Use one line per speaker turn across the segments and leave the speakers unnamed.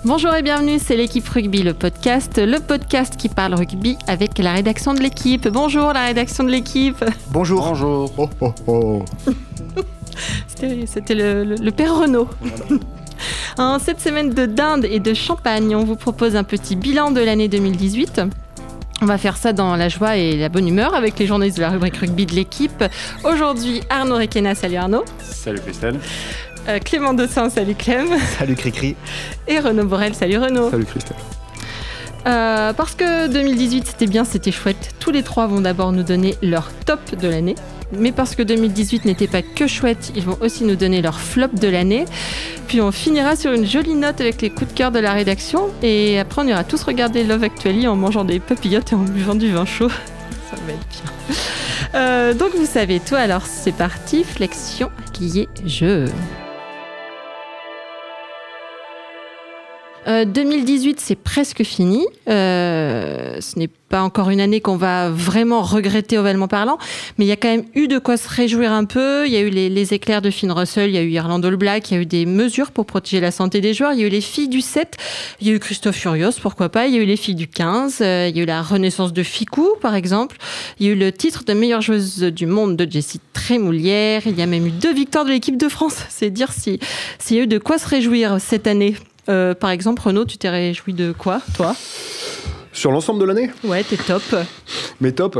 Bonjour et bienvenue, c'est l'équipe rugby, le podcast qui parle rugby avec la rédaction de l'équipe. Bonjour la rédaction de l'équipe.
Bonjour.
Bonjour.
Oh, oh, oh.
C'était le père Renaud. Voilà. En cette semaine de dinde et de champagne, on vous propose un petit bilan de l'année 2018. On va faire ça dans la joie et la bonne humeur avec les journalistes de la rubrique rugby de l'équipe. Aujourd'hui, Arnaud Requena, salut Arnaud.
Salut Christelle.
Clément Dossin, salut Clem.
Salut Cricri.
Et Renaud Borel, salut Renaud.
Salut Christelle.
Parce que 2018 c'était bien, c'était chouette. Tous les trois vont d'abord nous donner leur top de l'année. Mais parce que 2018 n'était pas que chouette, ils vont aussi nous donner leur flop de l'année. Puis on finira sur une jolie note avec les coups de cœur de la rédaction. Et après on ira tous regarder Love Actually en mangeant des papillotes et en buvant du vin chaud. Ça va être bien. Donc vous savez tout, alors c'est parti, flexion, lié, jeu. 2018, c'est presque fini. Ce n'est pas encore une année qu'on va vraiment regretter ovalement parlant, mais il y a quand même eu de quoi se réjouir un peu. Il y a eu les éclairs de Finn Russell, il y a eu Irlande All Black, il y a eu des mesures pour protéger la santé des joueurs, il y a eu les filles du 7, il y a eu Christophe Furios, pourquoi pas, il y a eu les filles du 15, il y a eu la renaissance de Ficou, par exemple, il y a eu le titre de meilleure joueuse du monde de Jessie Trémoulière, il y a même eu 2 victoires de l'équipe de France. C'est dire s'il y a eu de quoi se réjouir cette année. Par exemple, Renaud, tu t'es réjoui de quoi, toi ?
Sur l'ensemble de l'année ?
Ouais, t'es top.
Mes tops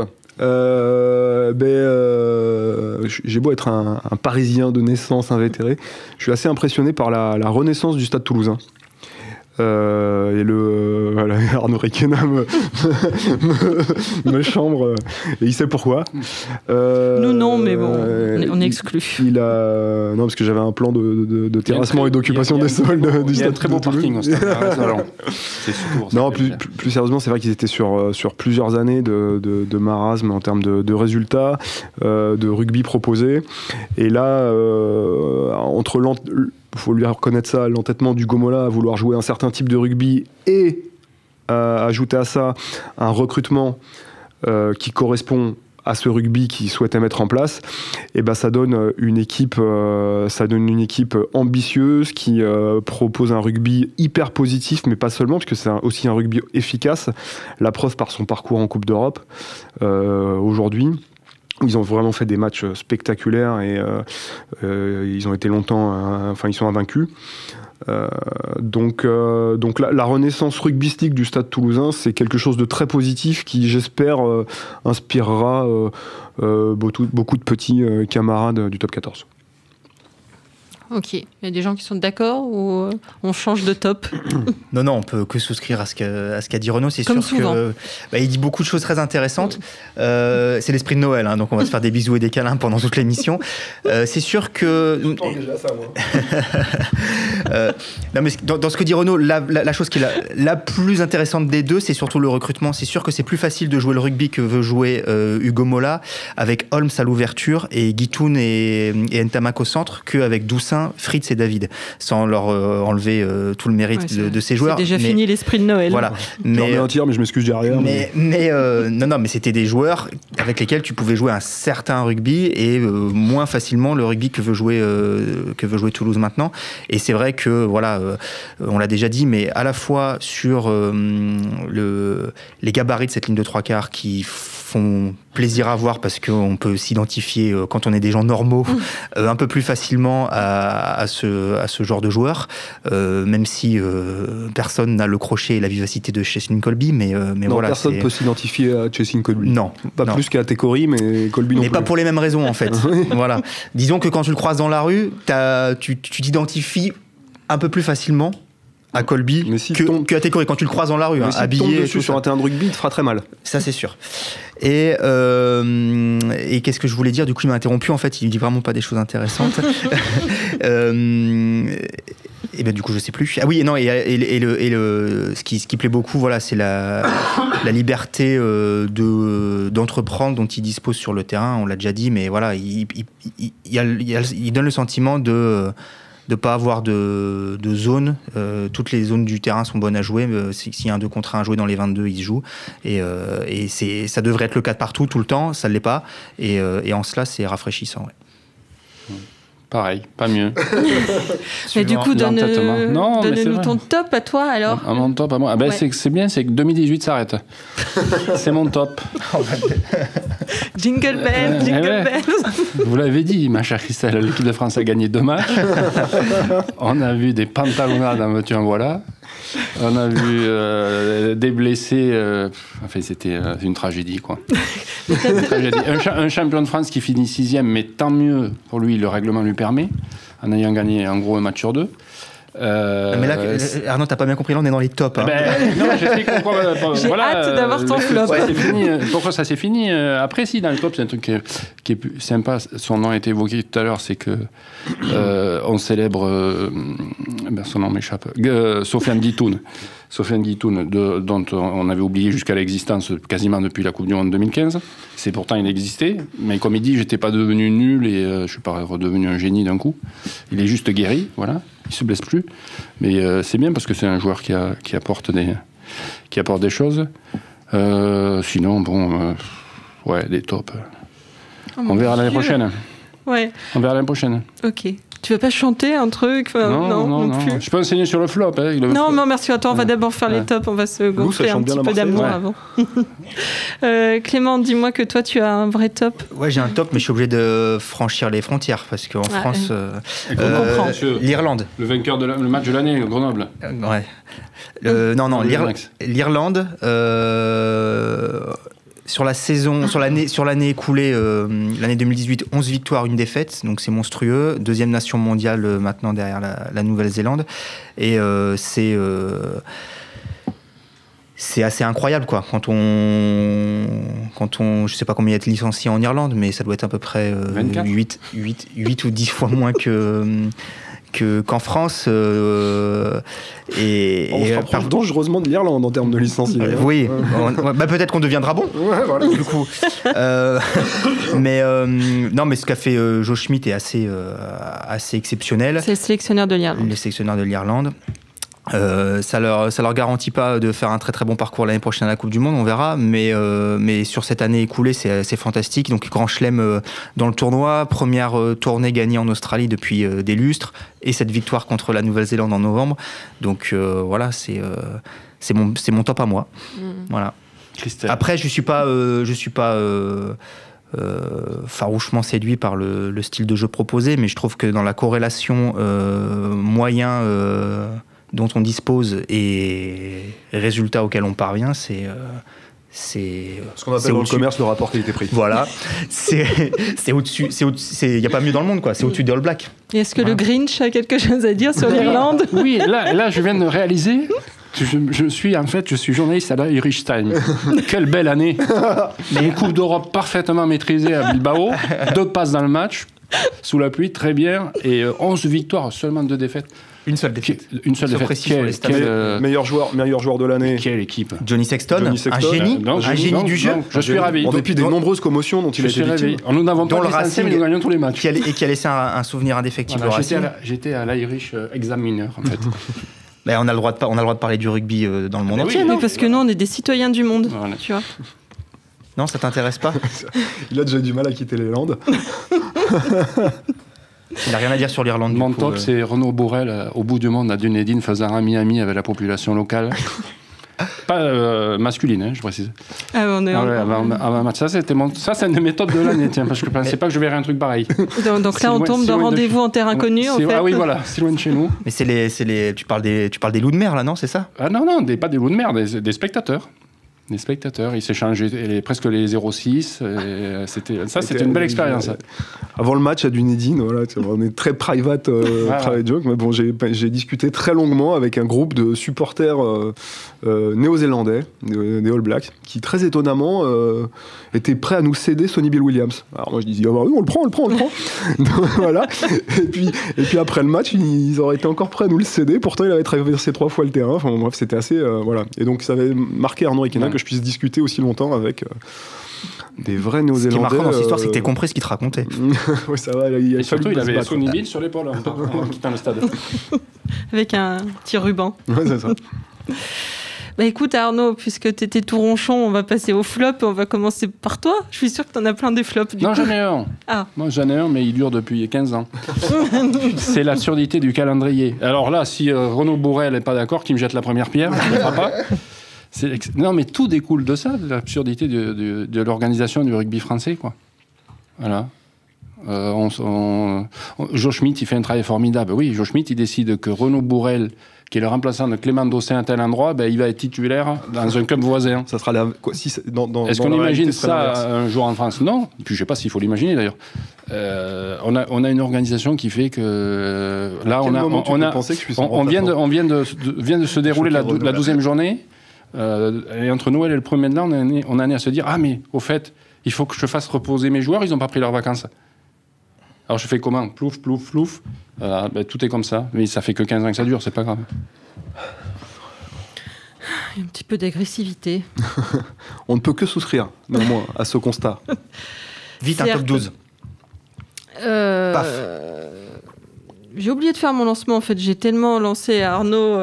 j'ai beau être un Parisien de naissance invétéré, je suis assez impressionné par la renaissance du Stade Toulousain. Voilà, Arnaud Requena me chambre et il sait pourquoi.
Nous non, mais bon, on est exclus.
Non, parce que j'avais un plan de terrassement et d'occupation des sols du Stade.
Il y a un très beau parking au Stade. C'est surtout
non, plus sérieusement, c'est vrai qu'ils étaient sur plusieurs années de marasme en termes de résultats, de rugby proposé. Et là, entre il faut lui reconnaître ça, l'entêtement du Gomola à vouloir jouer un certain type de rugby et ajouter à ça un recrutement qui correspond à ce rugby qu'il souhaitait mettre en place, et ça donne une équipe ambitieuse qui propose un rugby hyper positif, mais pas seulement, parce que c'est aussi un rugby efficace. La preuve par son parcours en Coupe d'Europe aujourd'hui. Ils ont vraiment fait des matchs spectaculaires et ils ont été longtemps, ils sont invaincus. Donc la renaissance rugbystique du Stade Toulousain, c'est quelque chose de très positif qui, j'espère, inspirera beaucoup de petits camarades du top 14.
Ok, il y a des gens qui sont d'accord ou on change de top ?
Non, on peut que souscrire à ce qu'a dit Renaud. C'est
comme
sûr
souvent.
Il dit beaucoup de choses très intéressantes. C'est l'esprit de Noël, donc on va se faire des bisous et des câlins pendant toute l'émission. C'est sûr que...
déjà ça, moi.
Non, mais dans ce que dit Renaud, la chose qui est la plus intéressante des deux, c'est surtout le recrutement. C'est sûr que c'est plus facile de jouer le rugby que veut jouer Hugo Mola, avec Holmes à l'ouverture et Guitoun et Ntamak au centre, qu'avec Doussin, Fritz et David, sans leur enlever tout le mérite de ces joueurs.
C'est déjà fini l'esprit de Noël.
Voilà.
Mais un tir, mais je m'excuse derrière.
Mais c'était des joueurs avec lesquels tu pouvais jouer un certain rugby et moins facilement le rugby que veut jouer Toulouse maintenant. Et c'est vrai que on l'a déjà dit, mais à la fois sur les gabarits de cette ligne de 3/4 qui font plaisir à voir parce qu'on peut s'identifier quand on est des gens normaux un peu plus facilement à ce genre de joueurs, même si personne n'a le crochet et la vivacité de Cheslin Kolbe, mais
non,
voilà.
Personne ne peut s'identifier à Cheslin Kolbe.
Non.
Pas plus qu'à Tekori, mais Kolbe non plus.
Mais pas pour les mêmes raisons en fait. Voilà. Disons que quand tu le croises dans la rue, tu t'identifies un peu plus facilement à Kolbe qu'à Tekori quand tu le croises dans la rue,
si
habillé.
Tu tombes dessus sur un terrain de rugby, il te fera très mal.
Ça, c'est sûr. Et qu'est-ce que je voulais dire ? Du coup, il m'a interrompu. En fait, il dit vraiment pas des choses intéressantes. Et ben du coup, je sais plus. Ah oui, non. Ce qui plaît beaucoup, voilà, c'est la liberté d'entreprendre dont il dispose sur le terrain. On l'a déjà dit, mais voilà, il donne le sentiment de ne pas avoir de zone. Toutes les zones du terrain sont bonnes à jouer. S'il y a un 2 contre 1 à jouer dans les 22, il se joue. Et ça devrait être le cas de partout, tout le temps. Ça ne l'est pas. Et en cela, c'est rafraîchissant. Ouais.
Pareil, pas mieux.
Mais du coup, donne-nous
vrai.
ton top à toi alors.
Mon top à moi. Ouais. C'est bien, c'est que 2018 s'arrête. C'est mon top.
Jingle bell, jingle bell.
Vous l'avez dit, ma chère Christelle, l'équipe de France a gagné 2 matchs. On a vu des pantalonnades en voiture, voilà. On a vu des blessés. Enfin, c'était une tragédie, quoi. Une tragédie. Un champion de France qui finit 6e, mais tant mieux pour lui, le règlement lui permet, en ayant gagné en gros un match sur 2.
Mais là, Arnaud, t'as pas bien compris, là on est dans les tops. Hein.
Non, je sais pourquoi.
J'ai hâte d'avoir ton flop.
C'est fini. Pourquoi ça s'est fini? Après, si, dans le top, c'est un truc qui est plus sympa. Son nom a été évoqué tout à l'heure, c'est que on célèbre. Son nom m'échappe. Sofiane Guitoun. Sofiane Guitoun, dont on avait oublié jusqu'à l'existence quasiment depuis la Coupe du Monde 2015. C'est pourtant, il existait. Mais comme il dit, j'étais pas devenu nul et je suis pas redevenu un génie d'un coup. Il est juste guéri, voilà. Il se blesse plus. Mais c'est bien parce que c'est un joueur qui apporte des choses. Sinon, bon, ouais, des tops. On verra l'année prochaine.
Ouais.
On verra l'année prochaine.
Ok. Tu veux pas chanter un truc? Non plus.
Je peux enseigner sur le flop. Hein,
non, merci. Attends, on va d'abord faire les tops. On va se gonfler un petit peu d'amour avant. Clément, dis-moi que toi, tu as un vrai top.
Ouais, j'ai un top, mais je suis obligé de franchir les frontières parce qu'en France,
on comprend.
L'Irlande.
Le vainqueur le match de l'année, Grenoble.
Ouais. Non, l'Irlande. Sur la saison, sur l'année écoulée, l'année 2018, 11 victoires, 1 défaite, donc c'est monstrueux. 2e nation mondiale maintenant derrière la Nouvelle-Zélande. Et c'est assez incroyable, quoi. Quand on, je sais pas combien il y a de licenciés en Irlande, mais ça doit être à peu près 8 ou 10 fois moins qu'en France.
On se rapproche dangereusement de l'Irlande en termes de licenciés.
Oui, peut-être qu'on deviendra bon.
Ouais, voilà.
Du coup. Mais ce qu'a fait Joe Schmidt est assez exceptionnel.
C'est le sélectionneur de l'Irlande.
Le sélectionneur de l'Irlande. Ça leur garantit pas de faire un très très bon parcours l'année prochaine à la Coupe du Monde, on verra, mais sur cette année écoulée c'est fantastique. Donc grand chelem dans le tournoi, première tournée gagnée en Australie depuis des lustres, et cette victoire contre la Nouvelle-Zélande en novembre. Donc voilà, c'est mon top à moi. Voilà.
Christelle.
Après je suis pas farouchement séduit par le style de jeu proposé, mais je trouve que dans la corrélation moyen dont on dispose et résultats auxquels on parvient, c'est
ce qu'on appelle dans le commerce le rapport qualité-prix.
Voilà, c'est au-dessus, il n'y a pas mieux dans le monde, quoi. C'est au-dessus des All Blacks.
Et est-ce que le Grinch a quelque chose à dire sur l'Irlande?
Oui, là je viens de réaliser. Je suis journaliste à l'Irish Times. Quelle belle année! Une Coupe d'Europe parfaitement maîtrisée à Bilbao, 2 passes dans le match, sous la pluie, très bien, et 11 victoires, seulement 2 défaites.
Une seule défaite.
Meilleur joueur de l'année.
Quelle équipe!
Johnny Sexton, un génie du jeu.
Je suis ravi.
En dépit des nombreuses commotions dont il a été victime.
Nous n'avons pas licencié, mais nous gagnons tous les matchs.
Et qui a laissé un souvenir indéfectible.
Voilà, j'étais à l'Irish Examiner, en fait.
Ben, on a le droit de parler du rugby dans le monde entier,
non? Parce que nous, on est des citoyens du monde, voilà. Tu vois.
Non, ça t'intéresse pas?
Il a déjà du mal à quitter les Landes.
Il n'a rien à dire sur l'Irlande.
Mon top, c'est Renaud Borel, au bout du monde, à Dunedin, faisant ami-ami avec la population locale. Pas masculine, hein, je précise.
Avant
match. Ça, c'est un de mes tops de l'année, tiens, parce que je ne pensais pas que je verrais un truc pareil.
Donc là, on tombe dans Rendez-vous en terre inconnue, en fait.
Ah oui, voilà, c'est loin de chez nous.
Mais tu parles des loups de mer, là, non? C'est ça?
Ah non, pas des loups de mer, des spectateurs. Des spectateurs, ils s'échangeaient presque les 0,6. C'était une belle expérience.
Avant le match à Dunedin, voilà, on est très private joke, mais bon, j'ai discuté très longuement avec un groupe de supporters néo-zélandais, des All Blacks, qui très étonnamment étaient prêts à nous céder Sonny Bill Williams. Alors moi je disais, oui, on le prend. Donc, voilà. Et puis après le match, ils auraient été encore prêts à nous le céder. Pourtant, il avait traversé 3 fois le terrain. Enfin bref, c'était assez voilà. Et donc ça avait marqué Arnaud Ekena que je puisse discuter aussi longtemps avec des vrais néo-zélandais. Ce
qui est marquant dans cette histoire, c'est que t'es compris ce qu'il te racontait.
Oui, ça va. Il
avait Sonny Bill sur l'épaule en quittant le stade.
Avec un petit ruban.
Ouais, c'est ça.
Bah écoute Arnaud, puisque tu étais tout ronchon, on va passer au flop. On va commencer par toi. Je suis sûre que tu en as plein des flops.
Non, j'en ai un.
Ah.
Moi, j'en ai un, mais il dure depuis 15 ans. C'est l'absurdité du calendrier. Alors là, si Renaud Bourrel n'est pas d'accord, qu'il me jette la première pierre, je ne le ferai pas. Non, mais tout découle de ça, de l'absurdité de l'organisation du rugby français, quoi. Voilà. Joe Schmitt, il fait un travail formidable. Oui, Joe Schmitt, il décide que Renaud Bourrel, qui est le remplaçant de Clément Dosset à tel endroit, il va être titulaire dans un club voisin.
Ça sera
Est-ce qu'on imagine ça un jour en France? Non. Et puis je ne sais pas s'il faut l'imaginer d'ailleurs. On a une organisation qui fait que là, on vient de se dérouler la 12e journée. Et entre Noël et le 1er de l'an, on en est à se dire, ah mais au fait, il faut que je fasse reposer mes joueurs, ils n'ont pas pris leurs vacances. Alors je fais comment? Plouf, plouf, plouf. Tout est comme ça. Mais ça fait que 15 ans que ça dure, c'est pas grave.
Un petit peu d'agressivité.
On ne peut que souscrire, néanmoins, à ce constat.
Vite, un top 12. Paf.
J'ai oublié de faire mon lancement, en fait. J'ai tellement lancé Arnaud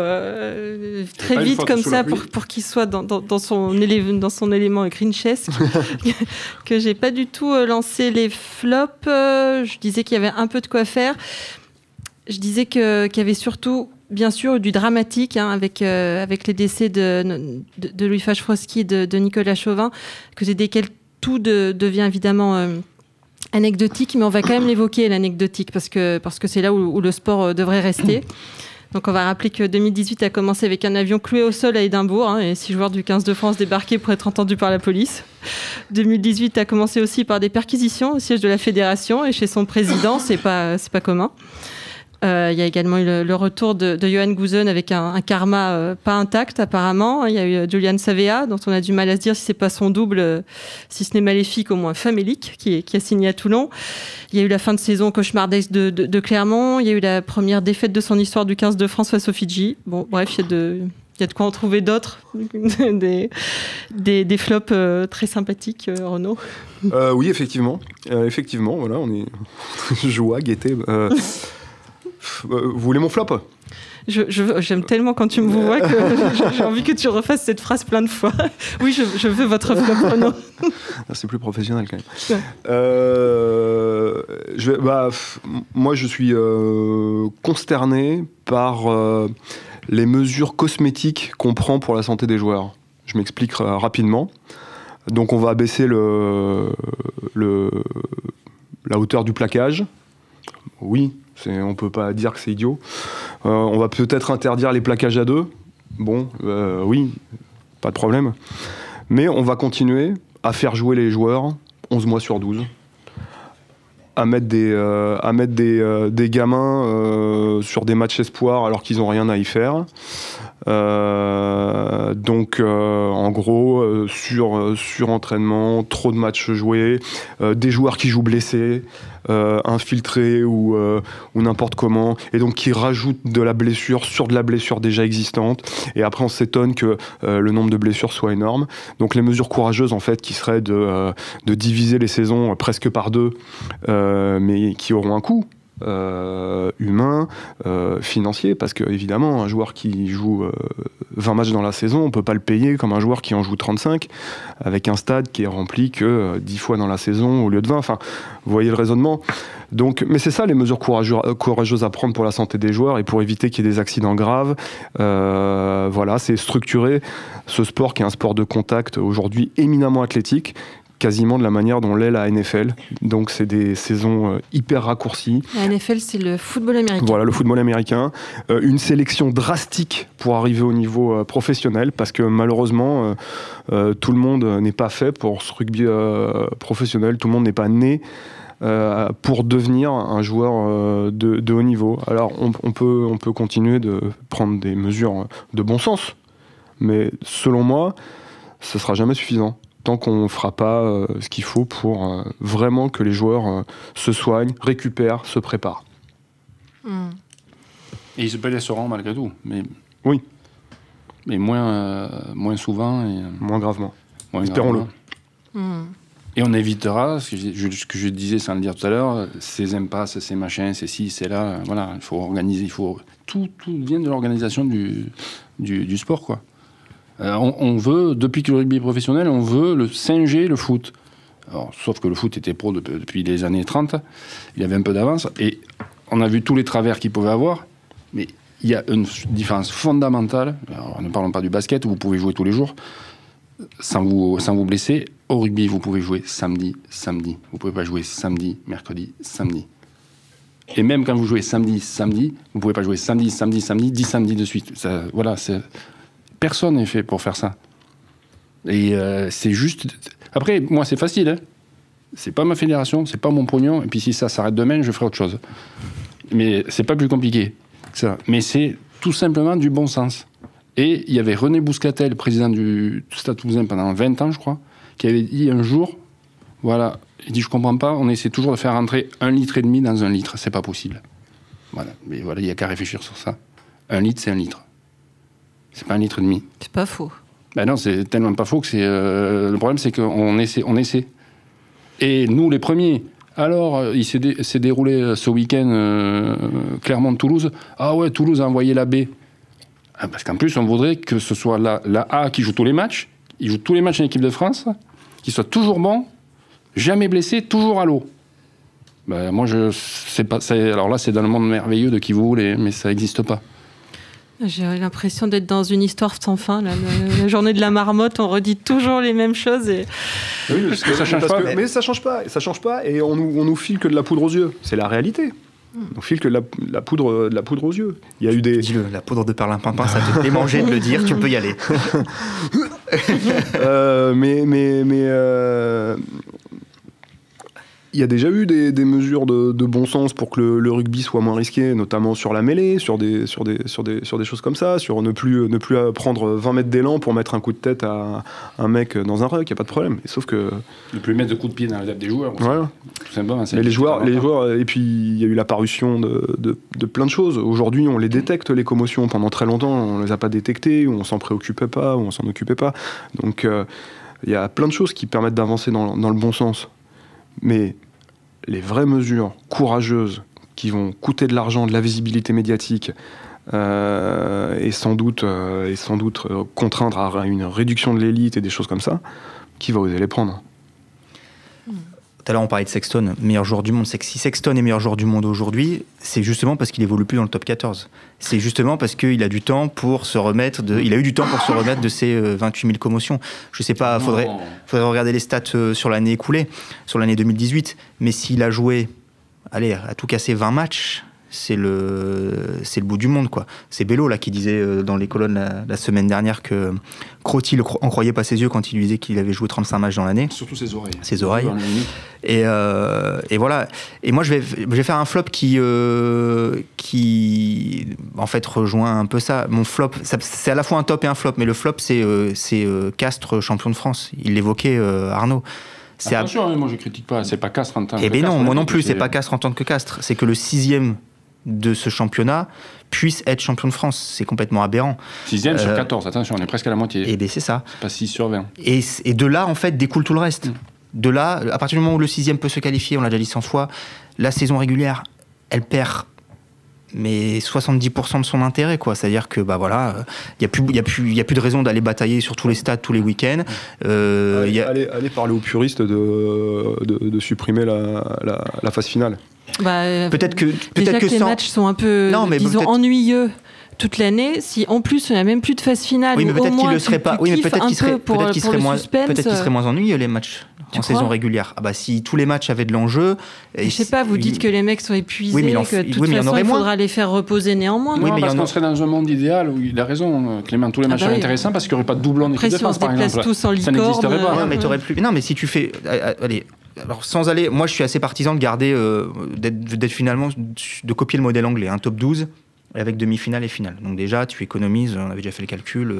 très vite comme ça pour qu'il soit dans son élément grinchesque que j'ai pas du tout lancé les flops. Je disais qu'il y avait un peu de quoi faire. Je disais qu'il y avait surtout, bien sûr, du dramatique avec les décès de Louis Fachfroski et de Nicolas Chauvin, côté desquels tout devient évidemment... anecdotique, mais on va quand même l'évoquer, l'anecdotique, parce que c'est là où le sport devrait rester. Donc on va rappeler que 2018 a commencé avec un avion cloué au sol à Édimbourg, et 6 joueurs du 15 de France débarqués pour être entendus par la police. 2018 a commencé aussi par des perquisitions au siège de la fédération, et chez son président, c'est pas commun. Il y a également eu le retour de Johan Goosen avec un karma pas intact apparemment. Il y a eu Julian Savea, dont on a du mal à se dire si c'est pas son double, si ce n'est maléfique, au moins famélique, qui a signé à Toulon. Il y a eu la fin de saison cauchemardesque de Clermont. Il y a eu la première défaite de son histoire du 15 de France face aux Fidji. Bon, bref, il y a de quoi en trouver d'autres, des flops très sympathiques, Renaud.
Oui, effectivement, voilà, on est joie, gaieté. Vous voulez mon flop?
J'aime tellement quand tu me vois que j'ai envie que tu refasses cette phrase plein de fois. Oui, je veux votre flop, Renaud.
C'est plus professionnel quand même. Moi, je suis consterné par les mesures cosmétiques qu'on prend pour la santé des joueurs. Je m'explique rapidement. Donc, on va abaisser la hauteur du plaquage. Oui. On ne peut pas dire que c'est idiot. On va peut-être interdire les plaquages à 2. Bon, oui, pas de problème. Mais on va continuer à faire jouer les joueurs 11 mois sur 12. À mettre des gamins sur des matchs espoirs alors qu'ils n'ont rien à y faire. Donc, en gros, sur-entraînement, trop de matchs joués, des joueurs qui jouent blessés, infiltrés ou n'importe comment, et donc qui rajoutent de la blessure sur de la blessure déjà existante. Et après, on s'étonne que le nombre de blessures soit énorme. Donc, les mesures courageuses, en fait, qui seraient de diviser les saisons presque par 2, mais qui auront un coût. Humain, financier, parce que évidemment un joueur qui joue 20 matchs dans la saison, on peut pas le payer comme un joueur qui en joue 35 avec un stade qui est rempli que 10 fois dans la saison au lieu de 20. Enfin, vous voyez le raisonnement. Donc, mais c'est ça les mesures courageuses à prendre pour la santé des joueurs et pour éviter qu'il y ait des accidents graves. Voilà, c'est structurer ce sport qui est un sport de contact aujourd'hui éminemment athlétique, quasiment de la manière dont l'est la NFL. Donc c'est des saisons hyper raccourcies.
La NFL, c'est le football américain.
Voilà, le football américain. Une sélection drastique pour arriver au niveau professionnel, parce que malheureusement, tout le monde n'est pas fait pour ce rugby professionnel. Tout le monde n'est pas né pour devenir un joueur de haut niveau. Alors on peut continuer de prendre des mesures de bon sens, mais selon moi, ce ne sera jamais suffisant tant qu'on ne fera pas ce qu'il faut pour vraiment que les joueurs se soignent, récupèrent, se préparent.
Et ils se blesseront malgré tout. Mais...
Oui.
Mais moins souvent. Et...
Moins gravement. Espérons-le.
Et on évitera, ce que je disais sans le dire tout à l'heure, ces impasses, ces machins, ces ci, ces là. Voilà, il faut organiser. Tout vient de l'organisation du sport, quoi. On veut, depuis que le rugby est professionnel, on veut le singer le foot. Alors, sauf que le foot était pro depuis les années 30, il avait un peu d'avance, et on a vu tous les travers qu'il pouvait avoir, mais il y a une différence fondamentale. Alors, ne parlons pas du basket, où vous pouvez jouer tous les jours, sans vous blesser. Au rugby, vous pouvez jouer samedi. Vous ne pouvez pas jouer samedi, mercredi, samedi. Et même quand vous jouez samedi, vous ne pouvez pas jouer samedi, 10 samedis de suite. Ça, voilà, personne n'est fait pour faire ça. Et c'est juste... Après, moi, c'est facile. Hein. C'est pas ma fédération, c'est pas mon pognon. Et puis si ça s'arrête demain, je ferai autre chose. Mais c'est pas plus compliqué que ça. Mais c'est tout simplement du bon sens. Et il y avait René Bouscatel, président du Stade Toulousain pendant 20 ans, je crois, qui avait dit un jour, voilà, il dit, je comprends pas, on essaie toujours de faire rentrer 1,5 litre dans 1 litre. C'est pas possible. Voilà. Mais voilà, il y a qu'à réfléchir sur ça. 1 litre, c'est 1 litre. C'est pas 1,5 litre.
C'est pas faux.
Ben non, c'est tellement pas faux que c'est... le problème, c'est qu'on essaie. Et nous, les premiers. Alors, il s'est déroulé ce week-end Clermont-Toulouse. Ah ouais, Toulouse a envoyé la B. Ah, parce qu'en plus, on voudrait que ce soit la A qui joue tous les matchs. Il joue tous les matchs en équipe de France. Qu'il soit toujours bon, jamais blessé, toujours à l'eau. Ben, moi, je sais pas... Alors là, c'est dans le monde merveilleux de qui vous voulez, mais ça n'existe pas.
J'ai l'impression d'être dans une histoire sans fin. Là. La journée de la marmotte, on redit toujours les mêmes choses. Et...
Oui, parce que ça change pas. Mais ça change pas. Ça change pas. Et on nous file que de la poudre aux yeux. C'est la réalité. On file que de la poudre aux yeux. Il y a eu des...
Dis-le, la poudre de perlimpinpin, ça te démangeait de le dire. Tu peux y aller.
Il y a déjà eu des mesures de bon sens pour que le rugby soit moins risqué, notamment sur la mêlée, sur des choses comme ça, sur ne plus prendre 20 mètres d'élan pour mettre un coup de tête à un mec dans un ruck, il n'y a pas de problème. Et sauf que...
Ne plus mettre de coups de pied dans la tête des joueurs.
Voilà.
Tout simplement.
Mais les joueurs, et puis il y a eu l'apparition de plein de choses. Aujourd'hui, on les détecte, les commotions. Pendant très longtemps, on ne les a pas détectées, ou on s'en préoccupait pas, ou on s'en occupait pas. Donc il y a plein de choses qui permettent d'avancer dans le bon sens. Mais les vraies mesures courageuses qui vont coûter de l'argent, de la visibilité médiatique, et sans doute contraindre à une réduction de l'élite et des choses comme ça, qui va oser les prendre?
Tout à l'heure, on parlait de Sexton, meilleur joueur du monde. C'est que si Sexton est meilleur joueur du monde aujourd'hui, c'est justement parce qu'il évolue plus dans le top 14. C'est justement parce qu'il a du temps pour se remettre il a eu du temps pour se remettre de ses 28 000 commotions. Je sais pas, faudrait regarder les stats sur l'année écoulée, sur l'année 2018. Mais s'il a joué, à tout casser 20 matchs, c'est le bout du monde, quoi. C'est Bello là qui disait dans les colonnes la semaine dernière que Crotty en croyait pas ses yeux quand il lui disait qu'il avait joué 35 matchs dans l'année.
Surtout ses oreilles.
Ses oreilles. Et voilà. Et moi je vais faire un flop qui en fait rejoint un peu ça. Mon flop, c'est à la fois un top et un flop, mais le flop c'est Castres, champion de France. Il l'évoquait, Arnaud.
Attention, moi je critique pas, c'est pas Castres en tant que
Castres. Eh bien non, moi non plus, c'est pas Castres en tant que Castres. C'est que le 6e de ce championnat puisse être champion de France. C'est complètement aberrant.
6e sur 14, attention, on est presque à la moitié.
Eh bien c'est ça.
C'est pas 6 sur 20.
Et de là, en fait, découle tout le reste. De là, à partir du moment où le 6e peut se qualifier, on l'a déjà dit 100 fois, la saison régulière, elle perd mais 70% de son intérêt, quoi. C'est-à-dire que voilà, il y a plus de raison d'aller batailler sur tous les stades tous les week-ends.
Allez parler aux puristes de supprimer la phase finale.
Peut-être que
les matchs sont un peu ennuyeux toute l'année. Si en plus on n'a même plus de phase finale,
oui, mais peut-être qu'il le serait pas. Oui, mais
peut-être qu'il
serait moins ennuyeux les matchs en saison régulière. Ah bah si tous les matchs avaient de l'enjeu.
Je sais pas. Vous dites que les mecs sont épuisés, que de toute façon il faudra les faire reposer néanmoins.
Oui, mais parce qu'on serait dans un monde idéal où il a raison, Clément. Tous les matchs seraient intéressants parce qu'il n'y aurait pas de doublon d'équipe de France, par exemple.
Tous en
ça n'existerait pas.
Non, mais t'aurais plus. Non, mais si tu fais, allez. Alors sans aller, moi je suis assez partisan de garder, d'être finalement, de copier le modèle anglais, un top 12 avec demi-finale et finale. Donc déjà tu économises, on avait déjà fait le calcul,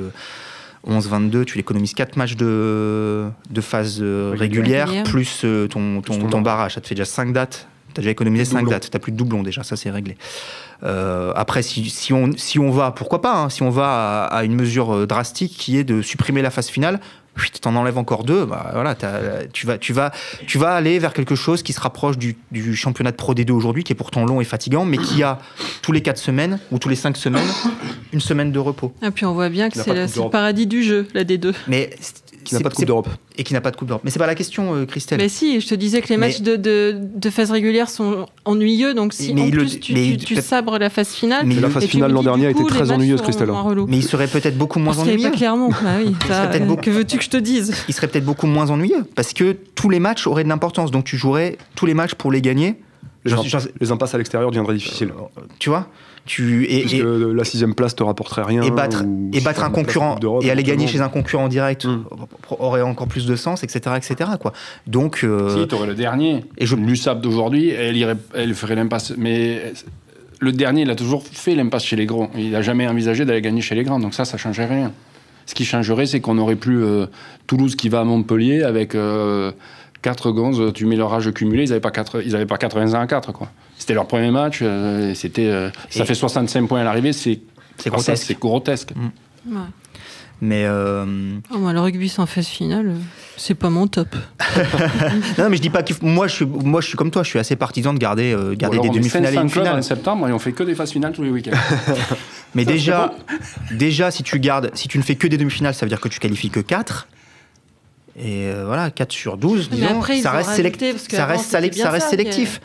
11-22, tu économises 4 matchs de phase régulière, plus ton barrage, ça te fait déjà 5 dates, tu as déjà économisé 5 dates, tu n'as plus de doublons déjà, ça c'est réglé. Après si on va, pourquoi pas, si on va à une mesure drastique qui est de supprimer la phase finale, t'en enlèves encore 2, bah voilà, tu vas aller vers quelque chose qui se rapproche du championnat de Pro D2 aujourd'hui, qui est pourtant long et fatigant, mais qui a tous les 4 semaines ou tous les 5 semaines une semaine de repos.
Et puis on voit bien que c'est le paradis du jeu, la D2.
Mais
qui n'a pas de Coupe d'Europe.
Et qui n'a pas de Coupe d'Europe. Mais c'est pas la question, Christelle.
Mais si, je te disais que les matchs de phase régulière sont ennuyeux, donc si en plus tu sabres la phase finale...
Mais la phase finale l'an dernier a été très ennuyeuse, Christelle.
Mais il serait peut-être beaucoup moins ennuyeux.
Parce qu'il n'y avait pas Clermont, bah oui. Que veux-tu que je te dise ?
Il serait peut-être beaucoup moins ennuyeux, parce que tous les matchs auraient de l'importance, donc tu jouerais tous les matchs pour les gagner.
Les impasses à l'extérieur deviendraient difficiles.
Tu vois ?
Parce que la 6e place te rapporterait rien.
Et battre un concurrent et aller gagner chez un concurrent direct aurait encore plus de sens, etc. quoi. Donc,
si, tu aurais le dernier. Et l'USAP d'aujourd'hui, elle ferait l'impasse. Mais le dernier, il a toujours fait l'impasse chez les grands. Il n'a jamais envisagé d'aller gagner chez les grands. Donc ça ne changerait rien. Ce qui changerait, c'est qu'on n'aurait plus Toulouse qui va à Montpellier avec 4 gonzes, tu mets leur âge cumulé, ils n'avaient pas 80 ans à 4, quoi. C'était leur premier match, ça fait 65 points à l'arrivée, c'est grotesque. C'est grotesque.
Ouais.
Mais
moi, le rugby sans phase finale, c'est pas mon top.
Non, mais je dis pas que moi je suis comme toi, je suis assez partisan de garder des demi-finales et une finale.
En septembre, et on fait que des phases finales tous les week-ends.
Mais déjà, si tu ne fais que des demi-finales, ça veut dire que tu qualifies que 4. Et voilà, 4 sur 12, disons,
après,
ça reste sélectif.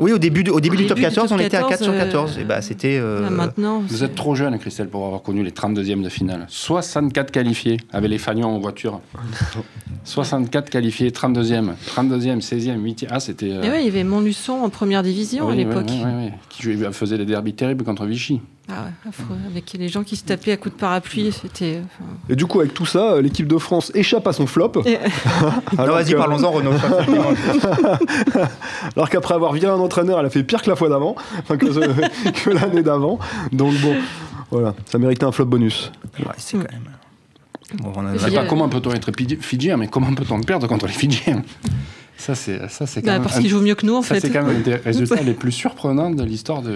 Oui, au début du top 14, on était à 4 sur 14. Et bah, c'était.
Maintenant,
vous êtes trop jeune, Christelle, pour avoir connu les 32e de finale. 64 qualifiés, avec les Fagnons en voiture. 64 qualifiés, 32e, 16e, 8e. Ah, c'était.
Et ouais, il y avait Montluçon en première division à l'époque.
Oui. Qui faisait des derbys terribles contre Vichy.
Ah ouais, affreux. Avec les gens qui se tapaient à coups de parapluie, c'était...
Et du coup, avec tout ça, l'équipe de France échappe à son flop.
Alors vas-y, parlons-en, Renaud.
Alors qu'après avoir viré un entraîneur, elle a fait pire que la fois d'avant, que l'année d'avant. Donc bon, voilà, ça méritait un flop bonus.
Ouais, c'est quand même...
Bon, je sais pas comment peut-on être fidjien, mais comment peut-on perdre contre les Fidjiens ? Ça, c'est quand même...
Parce qu'ils jouent mieux que nous, en fait.
C'est quand même un des résultats les plus surprenants de l'histoire du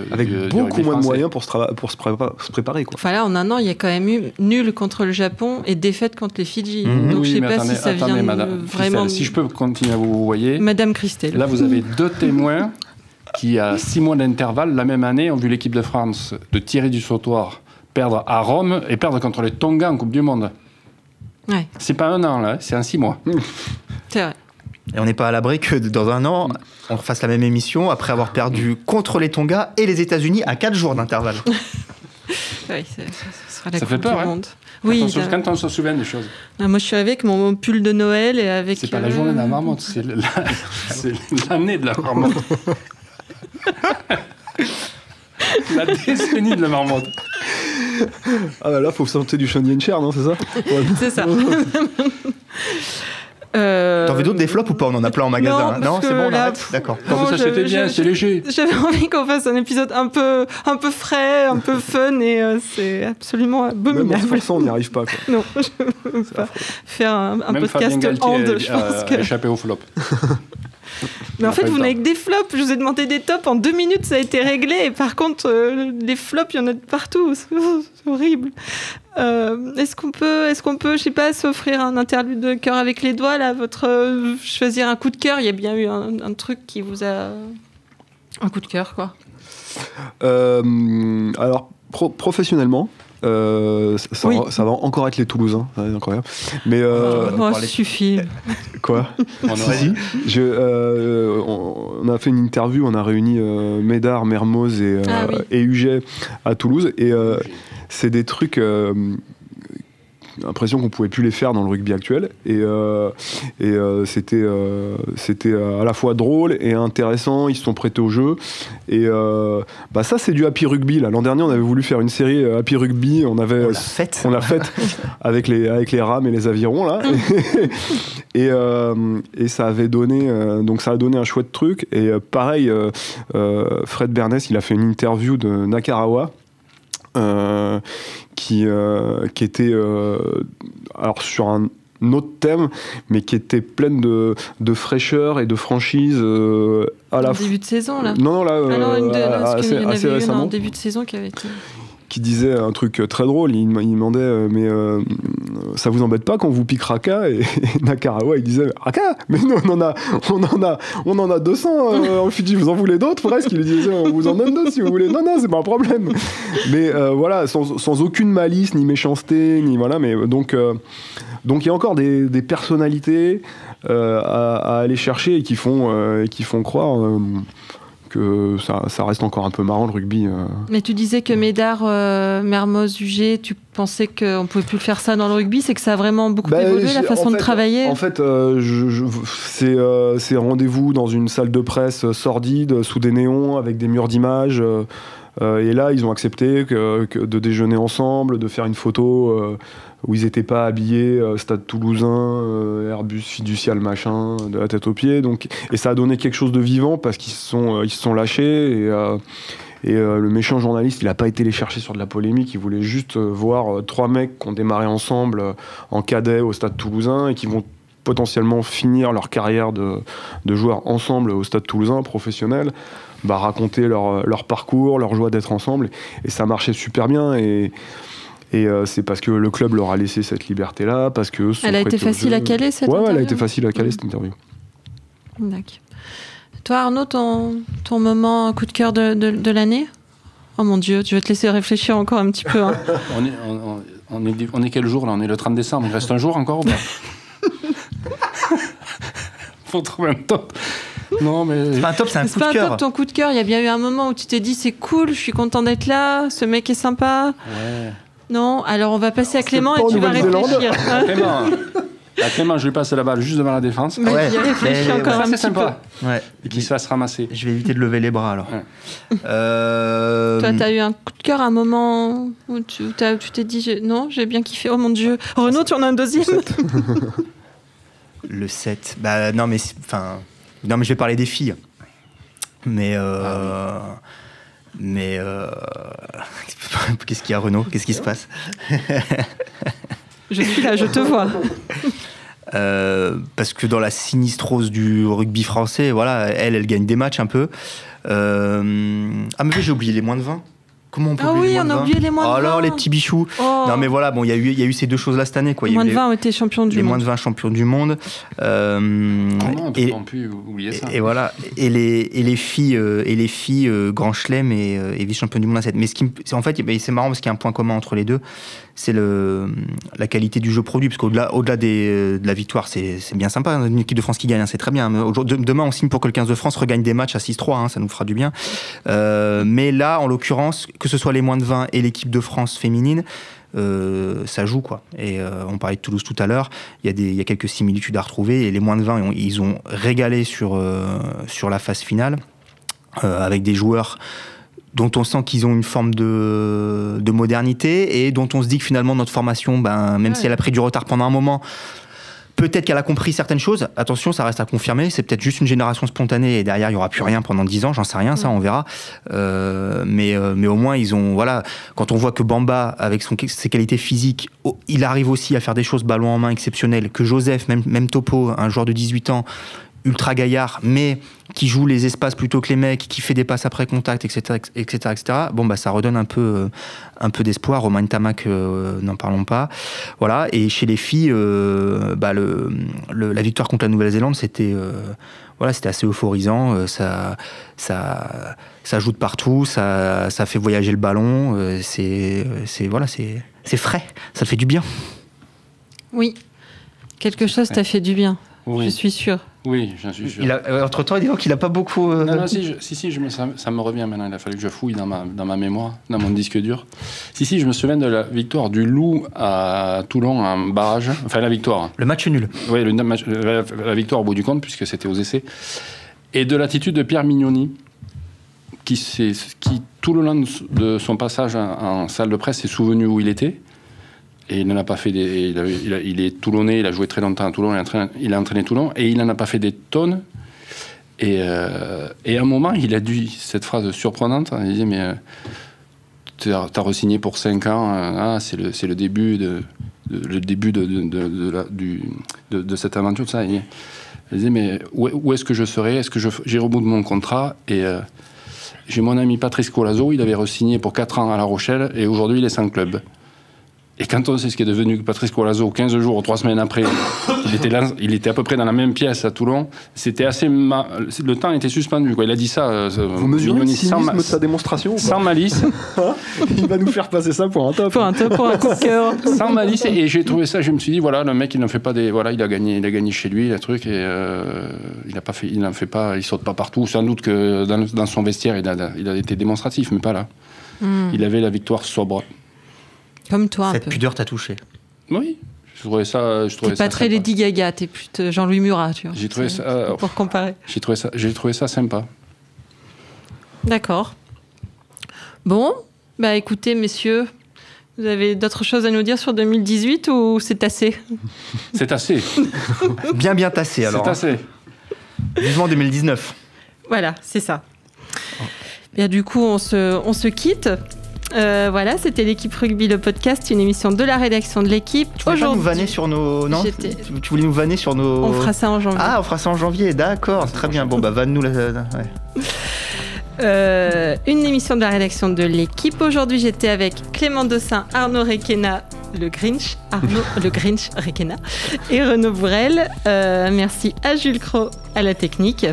beaucoup moins de moyens pour se préparer, quoi.
Enfin là, en un an, il y a quand même eu nul contre le Japon et défaite contre les Fidji. Donc je sais pas si ça vient
madame,
vraiment...
Christelle, si je peux continuer à vous voyer...
Madame Christelle.
Là, vous avez 2 témoins qui, à 6 mois d'intervalle, la même année, ont vu l'équipe de France de Thierry du Sautoir perdre à Rome et perdre contre les Tonga en Coupe du Monde.
Ouais.
C'est pas un an, là, c'est en 6 mois.
C'est vrai.
Et on n'est pas à l'abri que dans un an, on refasse la même émission après avoir perdu contre les Tonga et les États-Unis à 4 jours d'intervalle.
Oui, ça sera la
ça
Coupe
fait peur,
du Monde. Oui,
quand on se souvient des choses.
Moi, je suis avec mon pull de Noël et avec...
C'est pas la journée de la marmotte, c'est l'année de la marmotte. La décennie de la marmotte.
Ah bah là, faut sortir du Shonyencher, non, c'est ça?
Ouais. C'est ça.
T'en veux d'autres des flops ou pas? On en a plein en magasin. Non, c'est bon, on arrête. D'accord.
Ça c'était bien, c'est léger.
J'avais envie qu'on fasse un épisode un peu frais, un peu fun, et c'est absolument abominable.
Même en se forçant, on n'y arrive pas, quoi.
Non, je ne peux pas faire un podcast hand, je pense que...
échappé au flop.
Mais en fait, vous n'avez que des flops. Je vous ai demandé des tops. En 2 minutes, ça a été réglé. Et par contre, les flops, il y en a de partout. C'est horrible. Est-ce qu'on peut, je sais pas, s'offrir un interlude de cœur avec les doigts, là, choisir un coup de cœur? Il y a bien eu un truc qui vous a... Un coup de cœur, quoi.
Alors, professionnellement... ça va encore être les Toulousains, c'est incroyable. Mais
suffit.
Quoi? Vas-y. On a fait une interview, on a réuni Médard, Mermoz et Huget à Toulouse, et c'est des trucs. L'impression qu'on pouvait plus les faire dans le rugby actuel, et c'était à la fois drôle et intéressant. Ils se sont prêtés au jeu, et ça c'est du Happy Rugby là. L'an dernier on avait voulu faire une série Happy Rugby, on l'a faite avec les rames et les avirons là, et ça avait donné ça a donné un chouette truc. Et pareil, Fred Bernès, il a fait une interview de Nakarawa qui était alors sur un autre thème, mais qui était pleine de fraîcheur et de franchise à la
début de saison là.
Non là,
assez
récemment.
En début de saison qui avait été.
qui disait un truc très drôle. Il demandait mais ça vous embête pas quand vous pique Raka? Et Nakarawa il disait Raka, mais nous on en a 200 en Fidji, vous en voulez d'autres presque? Il lui disait on vous en donne d'autres si vous voulez. Non, c'est pas un problème. Mais voilà, sans aucune malice ni méchanceté ni voilà, mais donc il y a encore des personnalités à aller chercher et qui font croire que ça reste encore un peu marrant le rugby.
Mais tu disais que Médard, Mermoz, UG, tu pensais qu'on pouvait plus faire ça dans le rugby, c'est que ça a vraiment beaucoup évolué la façon de travailler.
En fait, c'est rendez-vous dans une salle de presse sordide, sous des néons, avec des murs d'images. Et là, ils ont accepté de déjeuner ensemble, de faire une photo où ils n'étaient pas habillés, Stade Toulousain, Airbus fiducial machin, de la tête aux pieds. Et ça a donné quelque chose de vivant parce qu'ils se sont lâchés. Et le méchant journaliste, il n'a pas été les chercher sur de la polémique. Il voulait juste voir 3 mecs qui ont démarré ensemble en cadet au Stade Toulousain et qui vont potentiellement finir leur carrière de joueurs ensemble au Stade Toulousain, professionnel, raconter leur parcours, leur joie d'être ensemble. Et ça marchait super bien. Et c'est parce que le club leur a laissé cette liberté-là, parce que...
Elle a été facile à caler, cette interview?
Ouais, elle a été facile à caler, cette interview.
D'accord. Toi, Arnaud, ton moment coup de cœur de l'année? Oh mon Dieu, je vais te laisser réfléchir encore un petit peu. Hein.
On est quel jour, là? On est le 30 décembre. Il reste un jour encore ou pas? Faut trouver un top. Non, mais...
C'est pas un top, c'est un coup de cœur.
C'est pas un top, ton coup de cœur. Il y a bien eu un moment où tu t'es dit, c'est cool, je suis content d'être là, ce mec est sympa.
Ouais.
Non, alors on va passer à Clément et tu vas réfléchir.
Clément, je lui passe la balle juste devant la défense.
Mais il réfléchit encore un petit peu.
Ouais.
Et qu'il se fasse ramasser.
Je vais éviter de lever les bras, alors.
Ouais.
Toi, t'as eu un coup de cœur, un moment où tu t'es dit, non, j'ai bien kiffé, oh mon Dieu. Renaud, tu en as un deuxième?
Le 7. Non, mais je vais parler des filles. Mais qu'est-ce qu'il y a, Renaud? Qu'est-ce qui se passe?
Je suis là, je te vois.
Parce que dans la sinistrose du rugby français, voilà, elle gagne des matchs un peu. Mais j'ai oublié les moins de 20. Comment on peut oublier les moins de 20?
On a oublié les moins de 20.
Alors, les petits bichous. Oh. Non, mais voilà, bon, il y a eu ces deux choses-là cette année, quoi.
Les moins de 20 ont été champions du monde.
Les moins de 20 champions du monde.
On peut pas plus oublier ça.
Et voilà. Et les filles, Grand Chelem et vice-champion du monde à 7. Mais en fait, c'est marrant parce qu'il y a un point commun entre les deux. C'est la qualité du jeu produit. Parce qu'au-delà de la victoire, c'est bien sympa. Une équipe de France qui gagne, c'est très bien. Demain, on signe pour que le 15 de France regagne des matchs à 6-3. Ça nous fera du bien. Mais là, en l'occurrence, que ce soit les moins de 20 et l'équipe de France féminine, ça joue, quoi. Et on parlait de Toulouse tout à l'heure, il y a quelques similitudes à retrouver, et les moins de 20, ils ont régalé sur la phase finale, avec des joueurs dont on sent qu'ils ont une forme de modernité, et dont on se dit que finalement notre formation, même si elle a pris du retard pendant un moment, peut-être qu'elle a compris certaines choses. Attention, ça reste à confirmer. C'est peut-être juste une génération spontanée et derrière, il n'y aura plus rien pendant 10 ans. J'en sais rien, ça, on verra. Mais au moins, ils ont... Voilà, quand on voit que Bamba, avec ses qualités physiques, il arrive aussi à faire des choses ballon en main exceptionnelles, que Joseph, même Topo, un joueur de 18 ans, ultra gaillard, mais qui joue les espaces plutôt que les mecs, qui fait des passes après contact, etc. Bon, ça redonne un peu d'espoir. Romain Tamac, n'en parlons pas. Voilà. Et chez les filles, la victoire contre la Nouvelle-Zélande, c'était assez euphorisant. Ça joue de partout, ça fait voyager le ballon. C'est frais, ça fait du bien.
Oui, quelque chose t'a fait du bien. Oui. Je suis sûre.
Oui, j'en suis sûr.
Entre-temps, il dit qu'il n'a pas beaucoup...
Non, ça me revient maintenant. Il a fallu que je fouille dans ma mémoire, dans mon disque dur. Je me souviens de la victoire du Loup à Toulon en barrage. Enfin, la victoire.
Le match nul.
Oui, la victoire au bout du compte, puisque c'était aux essais. Et de l'attitude de Pierre Mignoni, qui tout le long de son passage en salle de presse, s'est souvenu où il était. Et il n'en a pas fait il est toulonnais, il a joué très longtemps à Toulon, il a entraîné Toulon, et il n'en a pas fait des tonnes. Et à un moment, il a dit cette phrase surprenante, il disait, mais t'as re-signé pour 5 ans, c'est le début de cette aventure, ça. Il disait, mais où est-ce que je serai? Est-ce que j'irai au bout de mon contrat? Et J'ai mon ami Patrice Colazo, il avait re-signé pour 4 ans à La Rochelle et aujourd'hui il est sans club. Et quand on sait ce qui est devenu Patrice Colazo, 15 jours ou 3 semaines après, il était à peu près dans la même pièce à Toulon, c'était assez... Le temps était suspendu, quoi. Il a dit ça...
Vous mesurez le cynisme de sa démonstration
sans malice.
Il va nous faire passer ça pour un top.
Pour un top, pour un coup de cœur.
Sans malice, et j'ai trouvé ça, je me suis dit, voilà, le mec, il n'en fait pas des... Voilà, il a gagné chez lui, le truc, et il n'en fait pas, il saute pas partout. Sans doute que dans son vestiaire, il a été démonstratif, mais pas là. Il avait la victoire sobre.
Comme toi,
Cette
un peu.
pudeur t'a touché.
Oui, je trouvais ça.
T'es pas très Lady Gaga, t'es plus Jean-Louis Murat, tu vois.
J'ai trouvé ça.
Pour comparer.
J'ai trouvé ça sympa.
D'accord. Bon, bah écoutez, messieurs, vous avez d'autres choses à nous dire sur 2018 ou c'est assez?
C'est assez.
Bien tassé alors.
C'est assez.
Vivement 2019.
Voilà, c'est ça. Bien, du coup, on se quitte. Voilà, c'était l'équipe rugby, le podcast, une émission de la rédaction de l'équipe.
Tu voulais pas nous vanner sur nos... Non, tu voulais nous vanner sur nos...
On fera ça en janvier.
Ah, on fera ça en janvier, d'accord, très bien. Bon, bah vanne-nous la...
Ouais. Une émission de la rédaction de l'équipe. Aujourd'hui, j'étais avec Clément Dossin, Arnaud Requena, le Grinch Requena, et Renaud Bourrel. Merci à Jules Cros à la technique.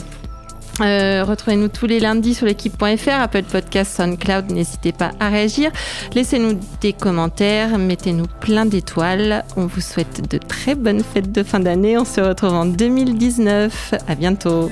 Retrouvez-nous tous les lundis sur l'équipe.fr, Apple Podcast, SoundCloud, n'hésitez pas à réagir, laissez-nous des commentaires, mettez-nous plein d'étoiles, on vous souhaite de très bonnes fêtes de fin d'année, on se retrouve en 2019, à bientôt.